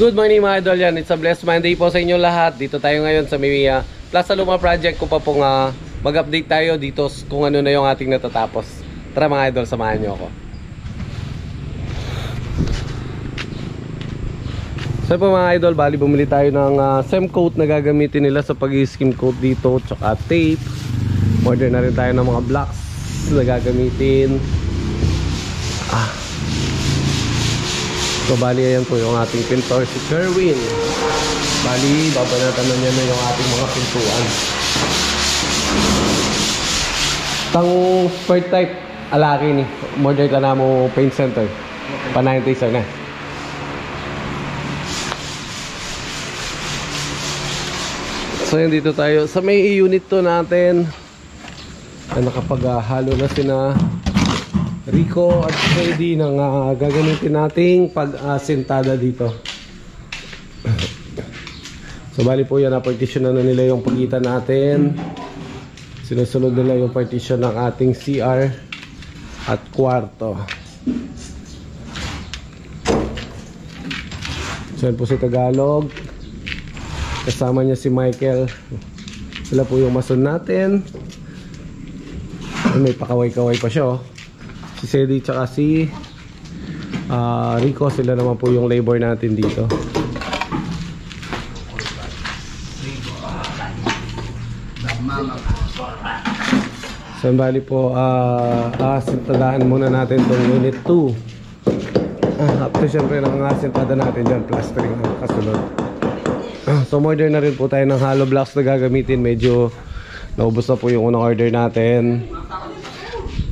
Good morning mga idol, yan. It's a blessed Monday po sa inyo lahat. Dito tayo ngayon sa may Plaza Luma Project ko pa pong mag-update tayo dito kung ano na yung ating natatapos. Tara mga idol, samahan nyo ako. So po mga idol, bali bumili tayo ng SEM coat na gagamitin nila sa pag-skim coat dito, tsaka tape. Order na rin tayo ng mga blocks na gagamitin. So bali ayan po yung ating pintor, si Kerwin. Bali babanatan na niya na yung ating mga pintuan. Tang spare type alaki ni model ka na mo paint center. Pa 90 sir na. So yan, dito tayo sa may unit to natin. Nakapaghalo na sina Rico at Freddy ng gagamitin nating pag-sintada dito. So bali po yan, na-partition na nila yung pagitan natin. Sinusunod nila yung partition ng ating CR at kwarto. So yan po si Tagalog. Kasama niya si Michael. Sila po yung mason natin. May pakaway-kaway pa siya oh. Si Sedi tsaka si Rico, sila naman po yung labor natin dito. So bali po sintadaan muna natin tong unit 2. After syempre nang sintada natin dyan, plastering ang kasunod. So order na rin po tayo ng hollow blocks na gagamitin. Medyo naubos na po yung unang order natin.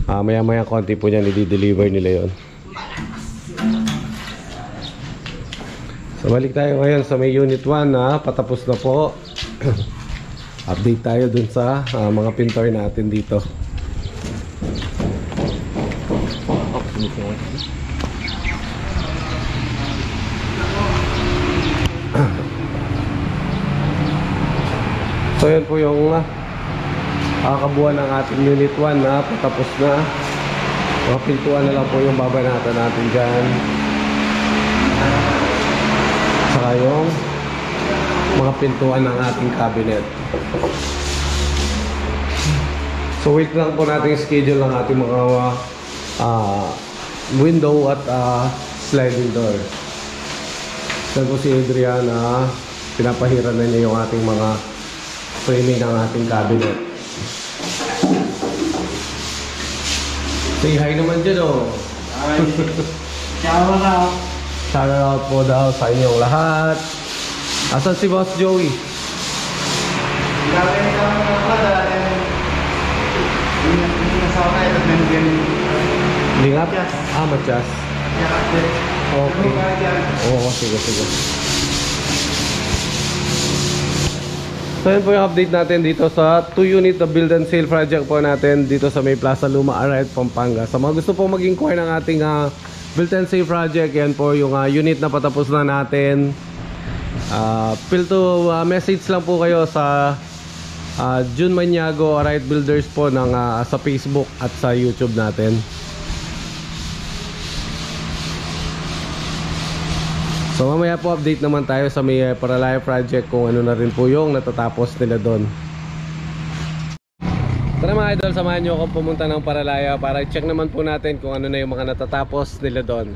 Maya maya konti po niyan, i-deliver nila yon. So balik tayo ngayon sa may unit 1 na patapos na po. Update tayo dun sa mga pintor natin dito. So yan po yung kabuuan ng ating unit 1 na patapos na. Mga pintuan na lang po yung babanatan natin dyan. Saka yung mga pintuan ng ating cabinet. So wait lang po natin schedule ng ating mga window at sliding door. So po si Adriana, pinapahiran na niya yung ating mga framing ng ating cabinet. Say hi naman dyan oh. Hi. Shout out. Shout out po daw sa inyong lahat. Asan si Boss Joey? Gawin ka naman pala. Hindi nasama ito ng ganyan. Lingap? Matyas. Okay. Oo, sige. So yun po yung update natin dito sa 2-unit na build and sale project po natin dito sa may Plaza Luma, Arayat, Pampanga. Sa mga gusto po mag-inquire ng ating build and sale project, yan po yung unit na patapos na natin. Feel to message lang po kayo sa June Maniago, Arayat Builders po ng, sa Facebook at sa YouTube natin. So mamaya po update naman tayo sa may Paralaya project kung ano na rin po yung natatapos nila doon. Tara mga idol, samahan nyo akong pumunta ng Paralaya para check naman po natin kung ano na yung mga natatapos nila doon.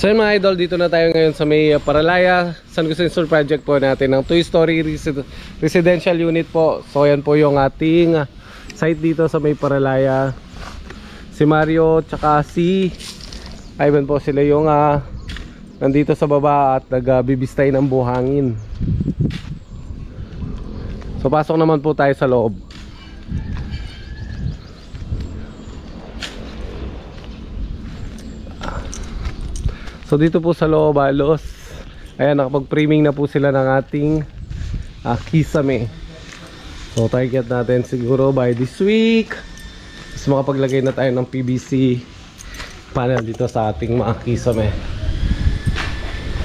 So yun mga idol, dito na tayo ngayon sa may Paralaya San Agustin Sur project po natin ng 2-story residential unit po. So yan po yung ating site dito sa may Paralaya. Si Mario tsaka si Ivan po, sila yung nandito sa baba at nagbibistay ng buhangin. So pasok naman po tayo sa loob. So dito po sa loob halos, ayan, nakapag-framing na po sila ng ating kisame. So target natin siguro by this week is makapaglagay na tayo ng PVC panel dito sa ating mga kisame.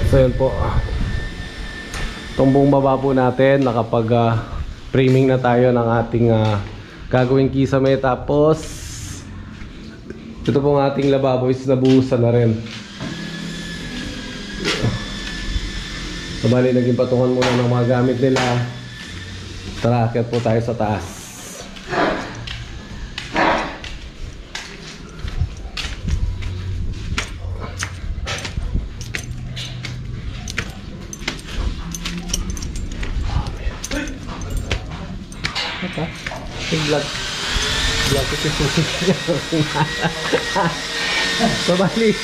So yun po, itong buong baba po natin nakapag framing na tayo ng ating gagawing kisame. Tapos ito pong ating lababo is nabuhusan na rin. So bali, naging patungan muna ng mga gamit nila. Tara, akyat po tayo sa taas. Ito? Vlog ito. So bali,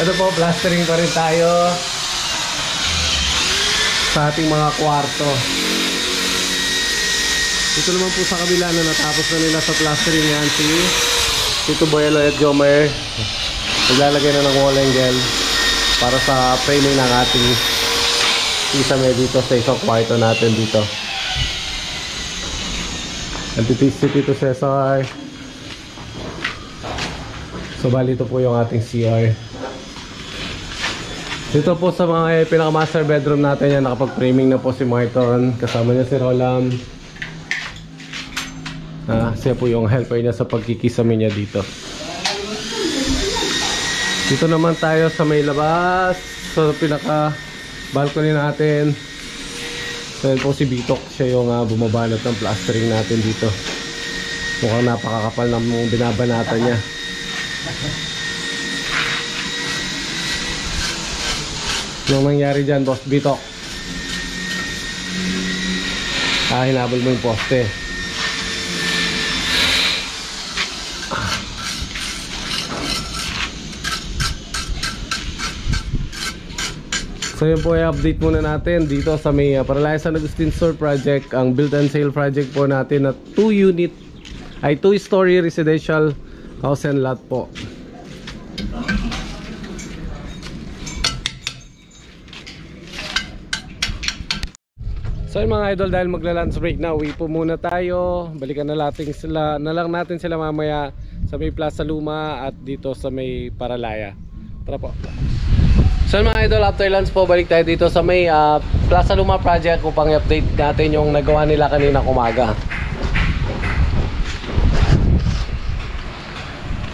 ito po, plastering pa rin tayo sa ating mga kwarto. Ito naman po sa kabila na natapos na nila sa plastering yan, si Tito Boyelo at Jomer. Naglalagay na ng wall angle para sa framing ng ating kisame dito sa isang kwarto natin dito. Antitis si Tito Cesar. So bali, ito po yung ating CR. Dito po sa mga pinaka-master bedroom natin yan, nakapag-framing na po si Martin. Kasama niya si Roland. Siya po yung helper niya sa pagkikisame niya dito. Dito naman tayo sa may labas, sa pinaka-balcony natin. So yan po si Bitok, siya yung bumabalot ng plastering natin dito. Mukhang napakakapal ng binabanatan niya. Anong nangyari dyan, Boss Bitok? Hinabol mo yung poste. So yun po, i-update muna natin dito sa may Paralaya San Agustin Sur project. Ang build and sale project po natin na 2-story residential house and lot po. So yun mga idol, dahil magla-lunch break na, uwi po muna tayo. Balikan na lang natin sila mamaya sa may Plaza Luma at dito sa may Paralaya. Tara po. So yun mga idol, after lunch po, balik tayo dito sa may Plaza Luma project upang i-update natin yung nagawa nila kanina umaga.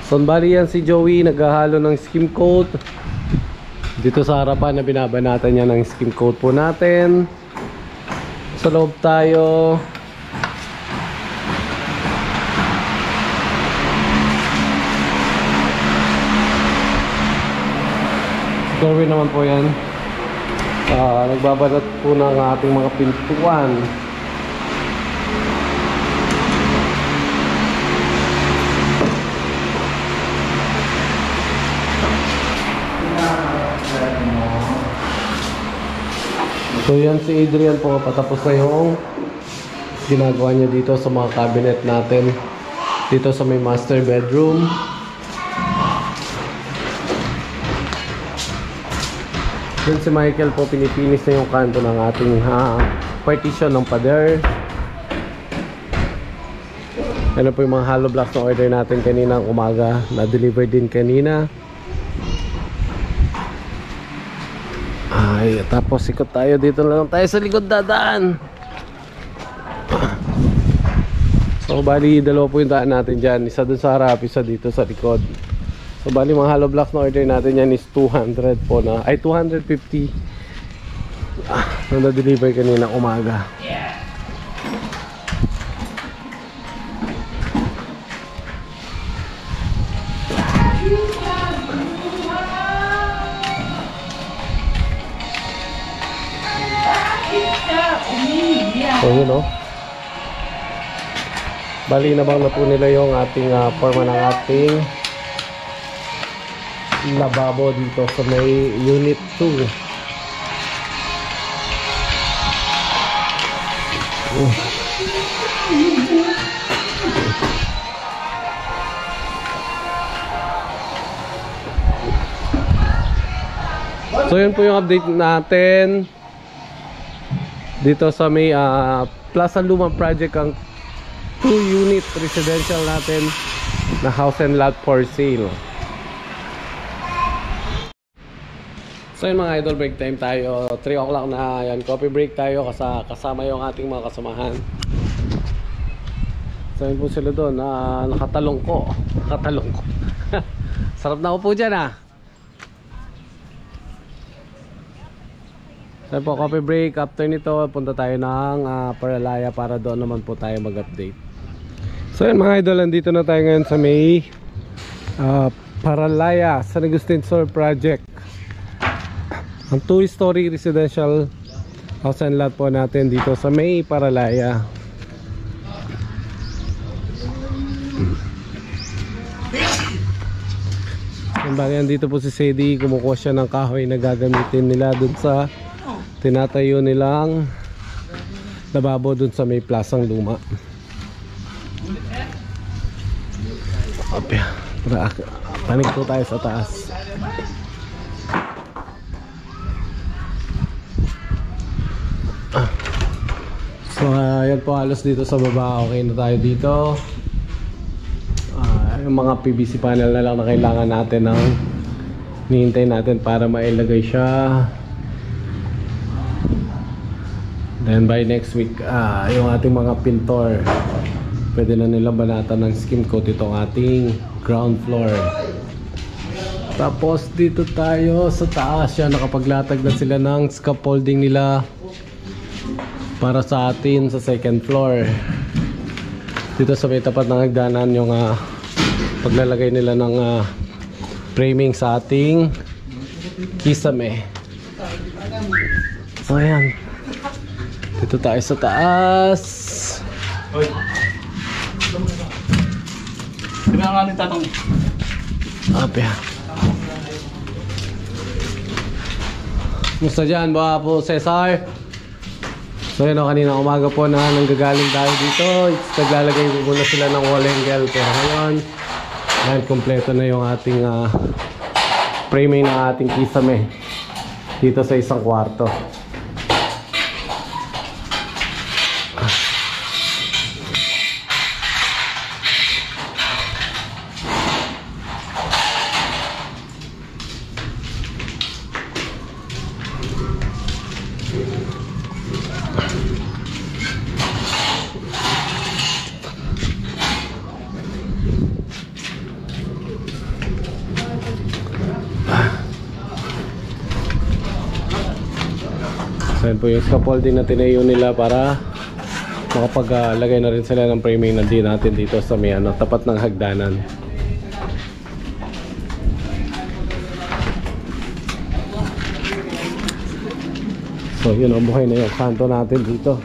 So bali yan si Joey, naghahalo ng skim coat. Dito sa harapan na binabanatan niya ng skim coat po natin. Sa loob tayo. Doorway naman po yan. Nagbabanat po ng ating mga pintuan. So yan si Adrian po, patapos na yung ginagawa niya dito sa mga cabinet natin dito sa may master bedroom. Then si Michael po, pinipinis na yung kanto ng ating partition ng pader. Ano po yung mga hollow blocks na order natin kaninang umaga, na-deliver din kanina. Ay, tapos ikot tayo dito lang tayo sa likod dadaan. So bali, dalawa po yung daan natin dyan. Isa dun sa harap, isa dito sa likod. So bali, mga hollow blocks na order natin yan is 200 po na, ay 250 na na-deliver kanina umaga. So yun o. Bali nabang na po nila yung ating forma ng ating lababo dito sa may unit 2. So yun po yung update natin dito sa may Plaza Luma project, ang 2-unit residential natin na house and lot for sale. So yun mga idol, break time tayo. 3 o'clock na yan, coffee break tayo kasama yung ating mga kasamahan. So yun po sila doon, nakatalong ko. Sarap na upo dyan So po, coffee break. After nito, punta tayo ng Paralaya para doon naman po tayo mag-update. So yun mga idol, nandito na tayo ngayon sa may Paralaya, San Agustin Sur Project. Ang 2-story residential house and lot po natin dito sa may Paralaya. Yan, dito po si Sedi, kumukuha siya ng kahoy na gagamitin nila dun sa tinatayo nilang lababo dun sa may Plasang Luma. Panik po tayo sa taas. So yan po, halos dito sa baba okay na tayo dito. Yung mga PVC panel na lang na kailangan natin ng nihintay natin para mailagay siya. Then by next week, yung ating mga pintor, pwede na nilang banatan ng skim coat itong ating ground floor. Tapos dito tayo sa taas, yan, nakapaglatag na sila ng scaffolding nila para sa atin sa second floor. Dito sa may tapat ng hagdanan yung paglalagay nila ng framing sa ating kisame. So ayan, dito tayo sa taas. Kailangan tatang. Yan. Musta dyan ba po, Cesar? So yun, kanina umaga po na nanggagaling tayo dito. Naglalagay muna sila ng wall angle. Pero ngayon, ayan, kompleto na yung ating framing ng ating kisame dito sa isang kwarto. So yun po yung scaffolding na tinayo nila para makapaglagay na rin sila ng framing na din natin dito sa may tapat ng hagdanan. So yun, buhay na yung kanto natin dito.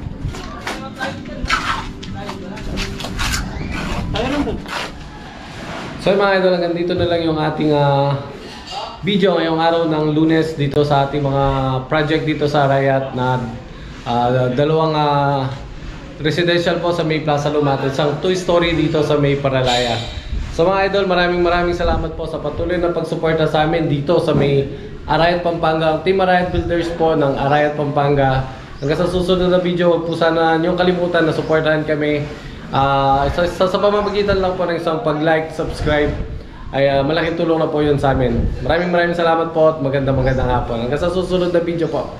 So mga idol, hanggang dito na lang yung ating video ngayong araw ng Lunes dito sa ating mga project dito sa Arayat na dalawang residential po sa may Plaza Luma, isang 2-story dito sa may Paralaya. So mga idol, maraming salamat po sa patuloy na pagsuporta sa amin dito sa may Arayat, Pampanga. Team Arayat Builders po ng Arayat, Pampanga. Hanggang sa susunod na video, huwag po sana niyong kalimutan na suportahan kami sa pamamagitan lang po ng isang pag-like, subscribe. Ay malaking tulong na po yun sa amin. Maraming salamat po at magandang hapon. Hanggang sa susunod na video po.